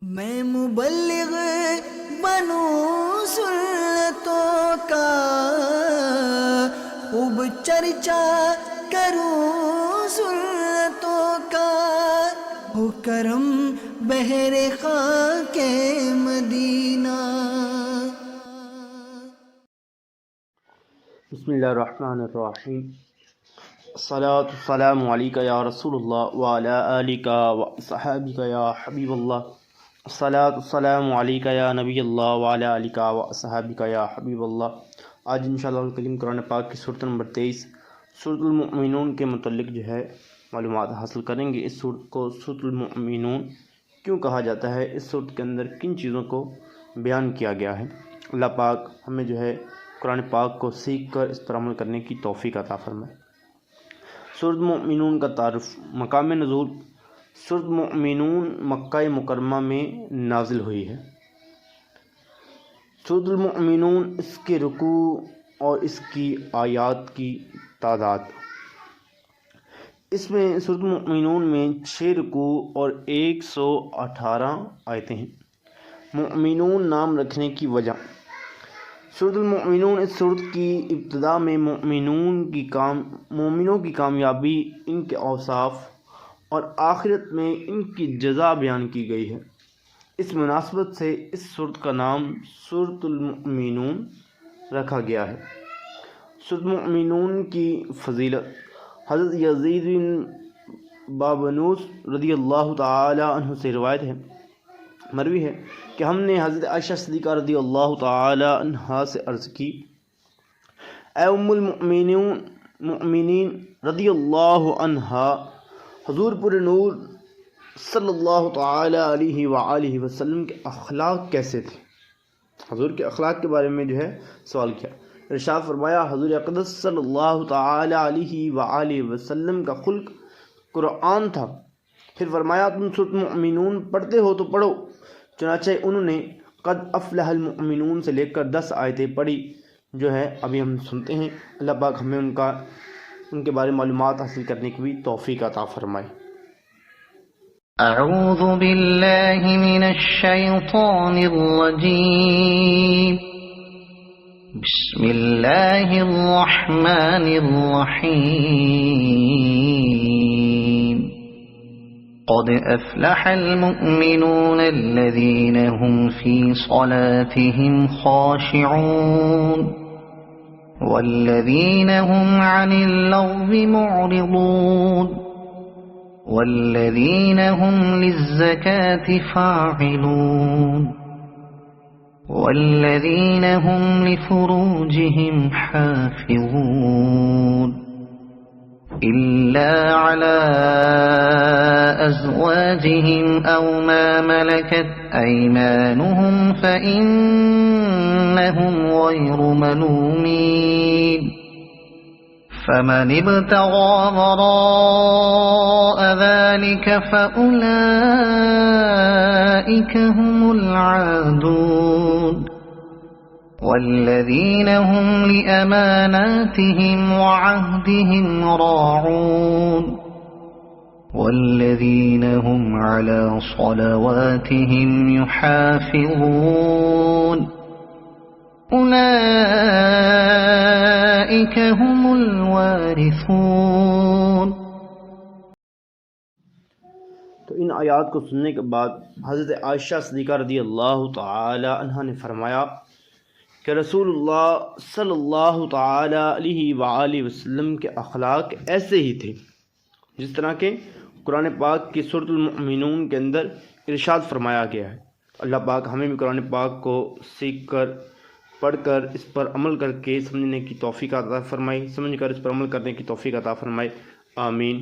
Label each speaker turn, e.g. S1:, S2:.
S1: میں مبلغ بنوں سنتوں کا، خوب چرچا کروں سنتوں کا، ہو کرم بہر خاک مدینہ۔
S2: بسم اللہ الرحمن الرحیم۔ الصلاۃ والسلام علیک یا رسول اللہ وعلی آلک وصحابک یا حبیب اللہ۔ الصلاۃ والسلام علیک یا نبی اللہ وعلی آلک وصحابک یا حبیب اللہ۔ آج انشاءاللہ الکریم قرآن پاک کی سورۃ نمبر 23 سورۃ المؤمنون کے متعلق معلومات حاصل کریں گے۔ اس سورۃ کو سورۃ المؤمنون کیوں کہا جاتا ہے، اس سورۃ کے اندر کن چیزوں کو بیان کیا گیا ہے۔ اللہ پاک ہمیں قرآن پاک کو سیکھ کر اس پر عمل کرنے کی توفیق عطا فرمائے۔ سورۃ المؤمنون کا تعارف۔ مقام نزول: سورۃ المؤمنون مکہ مکرمہ میں نازل ہوئی ہے۔ سورۃ المؤمنون، اس کے رکوع اور اس کی آیات کی تعداد۔ اس میں سورۃ المؤمنون میں 6 رکوع اور 118 آیتیں ہیں۔ مؤمنون نام رکھنے کی وجہ: سورۃ المؤمنون اس سورۃ کی ابتدا میں مومنوں کی کامیابی، ان کے اوصاف اور آخرت میں ان کی جزا بیان کی گئی ہے۔ اس مناسبت سے اس سورۃ کا نام سورۃ المؤمنون رکھا گیا ہے۔ سورۃ المؤمنون کی فضیلت: حضرت یزید بن بابنوس رضی اللہ تعالی عنہ سے روایت ہے، مروی ہے کہ ہم نے حضرت عائشہ صدیقہ رضی اللہ تعالی عنہا سے عرض کی، اے ام المؤمنین رضی اللہ عنہا، حضور پر نور صلی اللہ تعالی علیہ وآلہ وسلم کے اخلاق کیسے تھے؟ حضور کے اخلاق کے بارے میں سوال کیا۔ ارشاد فرمایا، حضور اقدس صلی اللہ تعالی علیہ وآلہ وسلم کا خلق قرآن تھا۔ پھر فرمایا، تم سورۃ المؤمنون پڑھتے ہو تو پڑھو۔ چنانچہ انہوں نے قد افلح المؤمنون سے لے کر 10 آیتیں پڑھی، ابھی ہم سنتے ہیں۔ اللہ پاک ہمیں ان کے بارے میں معلومات حاصل کرنے کی بھی توفیق عطا فرمائے۔
S3: اعوذ باللہ من الشیطان الرجیم، بسم اللہ الرحمن الرحیم۔ قد افلح المؤمنون الذين هم في صلاتهم خاشعون والذين هم عن اللغو معرضون والذين هم للزكاة فاعلون والذين هم لفروجهم حافظون إلا على أزواجهم أو ما ملكت أيمانهم فإنهم غير ملومين، فمن ابتغى وراء ذلك فأولئك هم العادون والذين هم لأماناتهم وعهدهم راعون والذين هم على صلواتهم يحافظون أولئك هم الوارثون۔
S2: تو ان آیات کو سننے کے بعد حضرت عائشہ صدیقہ رضی اللہ تعالی عنہ نے فرمایا کہ رسول اللہ صلی اللہ تعالی علیہ وآلہ وسلم کے اخلاق ایسے ہی تھے جس طرح کے قرآن پاک کی سورۃ المؤمنون کے اندر ارشاد فرمایا گیا ہے۔ اللہ پاک ہمیں بھی قرآن پاک کو سیکھ کر، پڑھ کر، اس پر عمل کر کے سمجھنے کی توفیق عطا فرمائے، سمجھ کر اس پر عمل کرنے کی توفیق عطا فرمائے۔ آمین۔